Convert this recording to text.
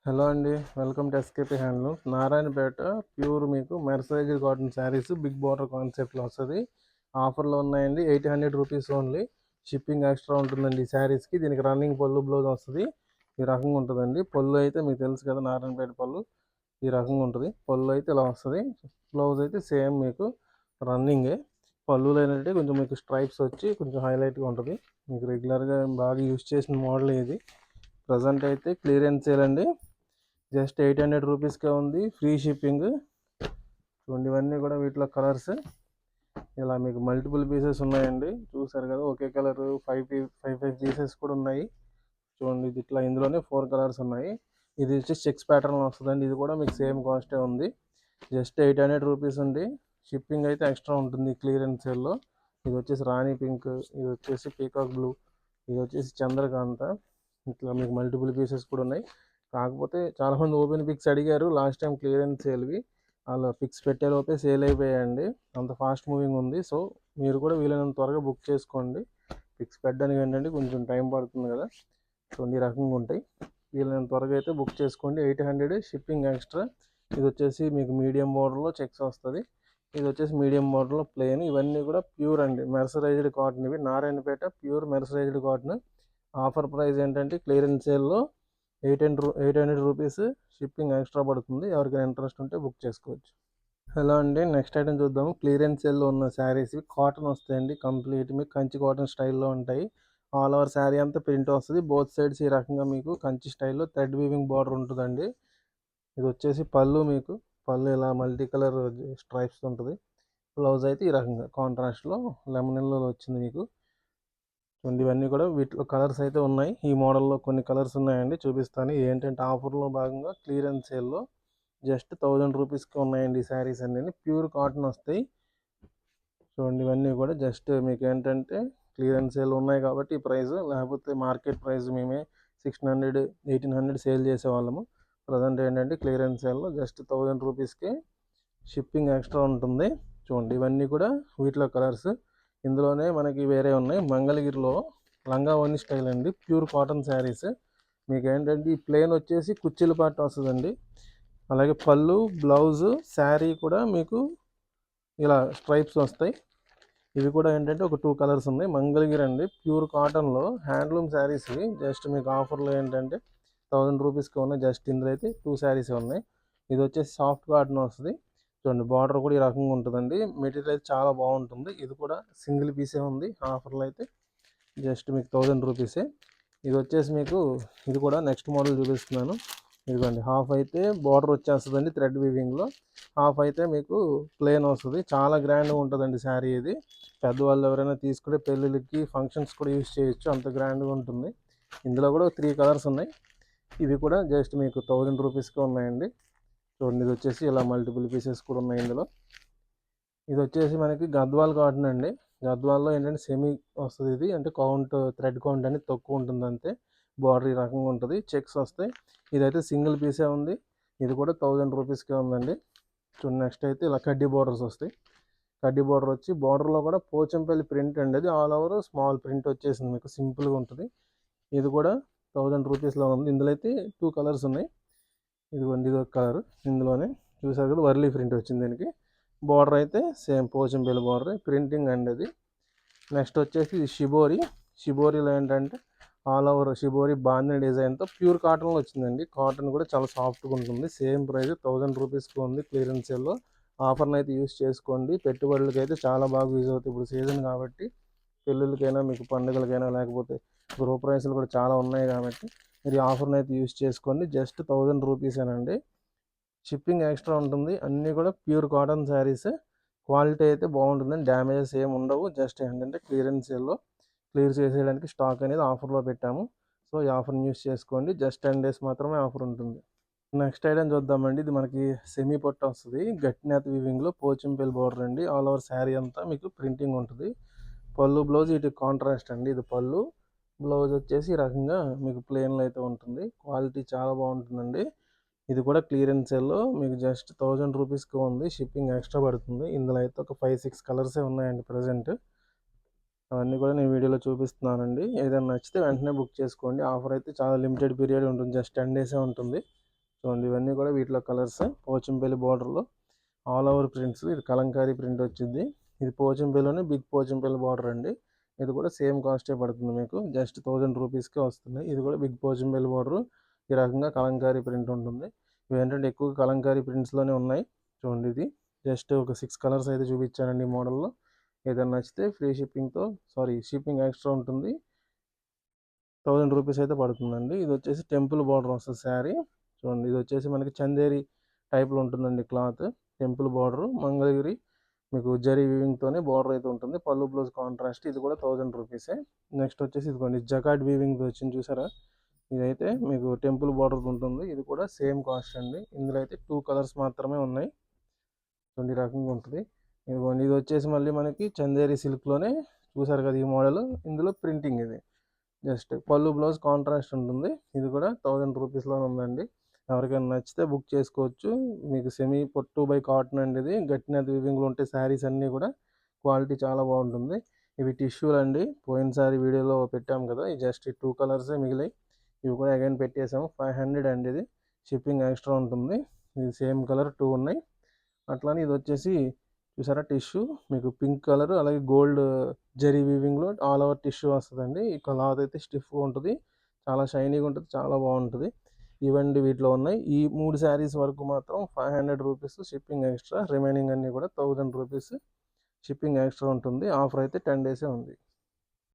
Hello అండి. Welcome to SKP handlooms. Narayanpet pure మీకు mercerised cotton saris big border కాన్సెప్ట్లో వస్తుంది. ఆఫర్లో ఉన్నాయండి. 800 రూపీస్ ఓన్లీ. షిప్పింగ్ ఎక్స్ట్రా ఉంటుందండి ఈ శారీస్కి. దీనికి రన్నింగ్ పళ్ళు బ్లౌజ్ వస్తుంది. ఈ రకంగా ఉంటుందండి. పళ్ళు అయితే మీకు తెలుసు కదా, నారాయణపేట పళ్ళు ఈ రకంగా ఉంటుంది. పళ్ళు అయితే ఇలా వస్తుంది. బ్లౌజ్ అయితే సేమ్ మీకు రన్నింగే. పళ్ళులో ఏంటంటే కొంచెం మీకు స్ట్రైప్స్ వచ్చి కొంచెం హైలైట్గా ఉంటుంది. మీకు రెగ్యులర్గా బాగా యూజ్ చేసిన మోడల్ ఇది. ప్రజెంట్ అయితే క్లియరెన్స్ సేల్ అండి. జస్ట్ 800 రూపీస్కే ఉంది. Free shipping. చూడండి, ఇవన్నీ కూడా వీటిలో కలర్స్. ఇలా మీకు మల్టిపుల్ పీసెస్ ఉన్నాయండి. చూసారు కదా, ఒకే కలర్ ఫైవ్ పీసెస్ కూడా ఉన్నాయి. చూడండి, ఇది ఇట్లా ఇందులోనే 4 కలర్స్ ఉన్నాయి. ఇది వచ్చి చెక్స్ ప్యాటర్న్ వస్తుందండి. ఇది కూడా మీకు సేమ్ కాస్టే ఉంది. జస్ట్ 800 రూపీస్ ఉంది. షిప్పింగ్ అయితే ఎక్స్ట్రా ఉంటుంది క్లియరెన్స్ సేల్లో. ఇది వచ్చేసి రాణి పింక్, ఇది వచ్చేసి పీకాక్ బ్లూ, ఇది వచ్చేసి చంద్రకాంత. ఇట్లా మీకు మల్టిపుల్ పీసెస్ కూడా ఉన్నాయి. కాకపోతే చాలామంది ఓపెన్ పిక్స్ అడిగారు లాస్ట్ టైం క్లియరెన్స్ సేల్వి. వాళ్ళు పిక్స్ పెట్టేలోపే సేల్ అయిపోయాయండి. అంత ఫాస్ట్ మూవింగ్ ఉంది. సో మీరు కూడా వీలైనంత త్వరగా బుక్ చేసుకోండి. పిక్స్ పెట్టడానికి ఏంటంటే కొంచెం టైం పడుతుంది కదా. కొన్ని రకంగా ఉంటాయి. వీలైనంత త్వరగా అయితే బుక్ చేసుకోండి. 800 షిప్పింగ్ ఎక్స్ట్రా. ఇది వచ్చేసి మీకు మీడియం బార్డర్లో చెక్స్ వస్తుంది. ఇది వచ్చేసి మీడియం బార్డర్లో ప్లెయిన్. ఇవన్నీ కూడా ప్యూర్ అండి, మెర్సరైజ్డ్ కాటన్. ఇవి Narayanpet pure mercerised cotton. Offer price ఏంటంటే క్లియరెన్స్ సేల్లో 800 రూపీస్. షిప్పింగ్ ఎక్స్ట్రా పడుతుంది. ఎవరికైనా ఇంట్రెస్ట్ ఉంటే బుక్ చేసుకోవచ్చు. హలో అండి, నెక్స్ట్ ఐటమ్ చూద్దాము. క్లియరెన్స్ సేల్లో ఉన్న శారీస్ కాటన్ వస్తాయండి. కంప్లీట్ మీకు కంచి కాటన్ స్టైల్లో ఉంటాయి. ఆల్ ఓవర్ శారీ అంతా ప్రింట్ వస్తుంది. బోత్ సైడ్స్ ఈ రకంగా మీకు కంచి స్టైల్లో థ్రెడ్ వీవింగ్ బార్డర్ ఉంటుందండి. ఇది వచ్చేసి పళ్ళు. మీకు పళ్ళు ఇలా మల్టీ కలర్ స్ట్రైప్స్ ఉంటుంది. బ్లౌజ్ అయితే ఈ రకంగా కాంట్రాస్ట్లో లెమన్ ఎల్లో వచ్చింది మీకు. చూడండి, ఇవన్నీ కూడా వీటిలో కలర్స్ అయితే ఉన్నాయి. ఈ మోడల్లో కొన్ని కలర్స్ ఉన్నాయండి, చూపిస్తాను. ఏంటంటే ఆఫర్లో భాగంగా క్లియరెన్స్ సేల్లో జస్ట్ 1000 రూపీస్కి ఉన్నాయండి ఈ శారీస్ అన్నీ. ప్యూర్ కాటన్ వస్తాయి. చూడండి, ఇవన్నీ కూడా జస్ట్ మీకు ఏంటంటే క్లియరెన్స్ సేల్ ఉన్నాయి కాబట్టి ఈ ప్రైస్. లేకపోతే మార్కెట్ ప్రైస్ మేమే 1600 1800 సేల్ చేసేవాళ్ళము. ప్రజెంట్ ఏంటంటే క్లియరెన్స్ సేల్లో జస్ట్ 1000 రూపీస్కి షిప్పింగ్ ఎక్స్ట్రా ఉంటుంది. చూడండి, ఇవన్నీ కూడా వీటిలో కలర్స్. ఇందులోనే మనకి వేరే ఉన్నాయి. మంగళగిరిలో లంగా ఓని స్టైల్ అండి, ప్యూర్ కాటన్ శారీస్. మీకు ఏంటంటే ఈ ప్లెయిన్ వచ్చేసి కుర్చీల పాట వస్తుందండి. అలాగే పళ్ళు బ్లౌజు శారీ కూడా మీకు ఇలా స్ట్రైప్స్ వస్తాయి. ఇవి కూడా ఏంటంటే ఒక 2 కలర్స్ ఉన్నాయి. మంగళగిరి అండి, ప్యూర్ కాటన్లో హ్యాండ్లూమ్ శారీస్. జస్ట్ మీకు ఆఫర్లో ఏంటంటే 1000 రూపీస్కి ఉన్నాయి. జస్ట్ ఇందులో అయితే 2 శారీస్ ఉన్నాయి. ఇది వచ్చేసి సాఫ్ట్ కాటన్ వస్తుంది. చూడండి, బార్డర్ కూడా ఈ రకంగా ఉంటుందండి. మెటీరియల్ అయితే చాలా బాగుంటుంది. ఇది కూడా సింగిల్ పీసే ఉంది ఆఫర్లో అయితే. జస్ట్ మీకు 1000 రూపీసే. ఇది వచ్చేసి మీకు ఇది కూడా నెక్స్ట్ మోడల్ చూపిస్తున్నాను. ఇదిగోండి, హాఫ్ అయితే బార్డర్ వచ్చేస్తుందండి థ్రెడ్ వీవింగ్లో. హాఫ్ అయితే మీకు ప్లెయిన్ వస్తుంది. చాలా గ్రాండ్గా ఉంటుందండి శారీ ఇది. పెద్దవాళ్ళు ఎవరైనా తీసుకుంటే పెళ్ళిళ్ళకి ఫంక్షన్స్ కూడా యూజ్ చేయొచ్చు, అంత గ్రాండ్గా ఉంటుంది. ఇందులో కూడా 3 కలర్స్ ఉన్నాయి. ఇవి కూడా జస్ట్ మీకు 1000 రూపీస్కే ఉన్నాయండి. చూడండి, ఇది వచ్చేసి ఇలా మల్టిపుల్ పీసెస్ కూడా ఉన్నాయి ఇందులో. ఇది వచ్చేసి మనకి గద్వాల్ కాటన్ అండి. గద్వాల్లో ఏంటంటే సెమీ వస్తుంది. ఇది అంటే థ్రెడ్ కౌంట్ అనేది తక్కువ ఉంటుంది అంతే. బార్డర్ ఈ రకంగా ఉంటుంది, చెక్స్ వస్తాయి. ఇదైతే సింగిల్ పీసే ఉంది. ఇది కూడా 1000 రూపీస్కే ఉందండి. చూడండి, నెక్స్ట్ అయితే ఇలా కడ్డీ బార్డర్స్ వస్తాయి. కడ్డీ బార్డర్ వచ్చి బార్డర్లో కూడా పోచంపల్లి ప్రింట్ అండి. అది ఆల్ ఓవర్ స్మాల్ ప్రింట్ వచ్చేసింది మీకు, సింపుల్గా ఉంటుంది. ఇది కూడా 1000 రూపీస్లో ఉంది. ఇందులో అయితే 2 కలర్స్ ఉన్నాయి. ఇదిగోండి, ఇది ఒక కలర్. ఇందులోనే చూసారు కదా, వర్లీ ప్రింట్ వచ్చింది దీనికి. బార్డర్ అయితే సేమ్ పోచంపల్లి బార్డర్ ప్రింటింగ్ అండి అది. నెక్స్ట్ వచ్చేసి షిబోరి. షిబోరిలో ఏంటంటే ఆల్ ఓవర్ షిబోరి బాంధని డిజైన్తో ప్యూర్ కాటన్లో వచ్చిందండి. కాటన్ కూడా చాలా సాఫ్ట్గా ఉంటుంది. సేమ్ ప్రైస్ 1000 రూపీస్కి ఉంది క్లియరెన్స్ సేల్లో. ఆఫర్ని అయితే యూస్ చేసుకోండి. పెట్టుబడులకి అయితే చాలా బాగా యూజ్ అవుతుంది. ఇప్పుడు సీజన్ కాబట్టి పెళ్ళిళ్ళకైనా మీకు పండుగలకైనా లేకపోతే గృహప్రవేశాలు కూడా చాలా ఉన్నాయి కాబట్టి మీరు ఆఫర్ని అయితే యూస్ చేసుకోండి. జస్ట్ 1000 రూపీసేనండి. షిప్పింగ్ ఎక్స్ట్రా ఉంటుంది. అన్నీ కూడా ప్యూర్ కాటన్ శారీస్. క్వాలిటీ అయితే బాగుంటుందండి. డ్యామేజెస్ ఏమి ఉండవు. జస్ట్ ఏంటంటే క్లియరెన్స్ సేల్లో క్లియర్ చేసేయడానికి స్టాక్ అనేది ఆఫర్లో పెట్టాము. సో ఈ ఆఫర్ని యూస్ చేసుకోండి. జస్ట్ 10 డేస్ మాత్రమే ఆఫర్ ఉంటుంది. నెక్స్ట్ ఐటమ్ చూద్దామండి. ఇది మనకి సెమీ పొట్ట వస్తుంది. గట్టినేత వీవింగ్లో పోచంపల్లి బార్డర్ అండి. ఆల్ ఓవర్ శారీ అంతా మీకు ప్రింటింగ్ ఉంటుంది. పళ్ళు బ్లౌజ్ ఇటు కాంట్రాస్ట్ అండి. ఇది పళ్ళు. బ్లౌజ్ వచ్చేసి ఈ రకంగా మీకు ప్లెయిన్లో అయితే ఉంటుంది. క్వాలిటీ చాలా బాగుంటుందండి. ఇది కూడా క్లియరెన్స్ సేల్లో మీకు జస్ట్ 1000 రూపీస్కి ఉంది. షిప్పింగ్ ఎక్స్ట్రా పడుతుంది. ఇందులో అయితే ఒక 5-6 కలర్సే ఉన్నాయండి ప్రజెంట్. అవన్నీ కూడా నేను వీడియోలో చూపిస్తున్నానండి. ఏదైనా నచ్చితే వెంటనే బుక్ చేసుకోండి. ఆఫర్ అయితే చాలా లిమిటెడ్ పీరియడ్ ఉంటుంది. జస్ట్ 10 డేసే ఉంటుంది. చూడండి ఇవన్నీ కూడా వీటిలో కలర్స్. పోచంపల్లి బార్డర్లో ఆల్ ఓవర్ ప్రింట్స్. ఇది కలంకారీ ప్రింట్ వచ్చింది. ఇది పోచంపల్లిలోనే బిగ్ పోచంపల్లి బార్డర్ అండి. ఇది కూడా సేమ్ కాస్టే పడుతుంది మీకు. జస్ట్ 1000 రూపీస్కే వస్తుంది. ఇది కూడా బిగ్ పోచంపల్లి బార్డర్. ఈ రకంగా కలంకారీ ప్రింట్ ఉంటుంది. ఇవేంటంటే ఎక్కువ కలంకారీ ప్రింట్స్లోనే ఉన్నాయి. చూడండి ఇది జస్ట్ ఒక 6 కలర్స్ అయితే చూపించానండి ఈ మోడల్లో. ఏదైనా నచ్చితే ఫ్రీ షిప్పింగ్తో షిప్పింగ్ ఎక్స్ట్రా ఉంటుంది. 1000 రూపీస్ అయితే పడుతుందండి. ఇది వచ్చేసి టెంపుల్ బార్డర్ వస్తుంది శారీ. చూడండి ఇది వచ్చేసి మనకి చందేరి టైప్లో ఉంటుందండి క్లాత్. టెంపుల్ బార్డర్ మంగళగిరి మీకు జరీ వీవింగ్తోనే బార్డర్ అయితే ఉంటుంది. పళ్ళు బ్లౌజ్ కాంట్రాస్ట్. ఇది కూడా 1000 రూపీసే. నెక్స్ట్ వచ్చేసి ఇదిగోండి జకాట్ వీవింగ్ వచ్చింది చూసారా. ఇదైతే మీకు టెంపుల్ బార్డర్ ఉంటుంది. ఇది కూడా సేమ్ కాస్ట్ అండి. ఇందులో అయితే 2 కలర్స్ మాత్రమే ఉన్నాయి. ఈ రకంగా ఉంటుంది. ఇదిగోండి ఇది వచ్చేసి మళ్ళీ మనకి చందేరి సిల్క్లోనే చూసారు కదా ఈ మోడల్. ఇందులో ప్రింటింగ్ ఇది జస్ట్ పళ్ళు బ్లౌజ్ కాంట్రాస్ట్ ఉంటుంది. ఇది కూడా 1000 రూపీస్లో ఉందండి. ఎవరికైనా నచ్చితే బుక్ చేసుకోవచ్చు. మీకు సెమీ పొట్టు బై కాటన్ అండి. ఇది గట్టినది వివింగ్లో ఉంటే శారీస్ అన్నీ కూడా క్వాలిటీ చాలా బాగుంటుంది. ఇవి టిష్యూలు అండి. పోయినసారి వీడియోలో పెట్టాం కదా. ఈ జస్ట్ 2 కలర్సే మిగిలాయి. ఇవి కూడా అగైన్ పెట్టేసాము. 500 అండి. ఇది షిప్పింగ్ ఎక్స్ట్రా ఉంటుంది. ఇది సేమ్ కలర్ 2 ఉన్నాయి. అట్లానే ఇది వచ్చేసి చూసారా టిష్యూ మీకు పింక్ కలర్ అలాగే గోల్డ్ జరీ వీవింగ్లో ఆల్ ఓవర్ టిష్యూ వస్తుందండి. ఈ క్లాత్ అయితే స్టిఫ్గా ఉంటుంది. చాలా షైనీగా ఉంటుంది. చాలా బాగుంటుంది. ఇవండి వీటిలో ఉన్నాయి. ఈ 3 శారీస్ వరకు మాత్రం 500 రూపీస్ షిప్పింగ్ ఎక్స్ట్రా. రిమైనింగ్ అన్నీ కూడా 1000 రూపీస్ షిప్పింగ్ ఎక్స్ట్రా ఉంటుంది. ఆఫర్ అయితే 10 డేసే ఉంది.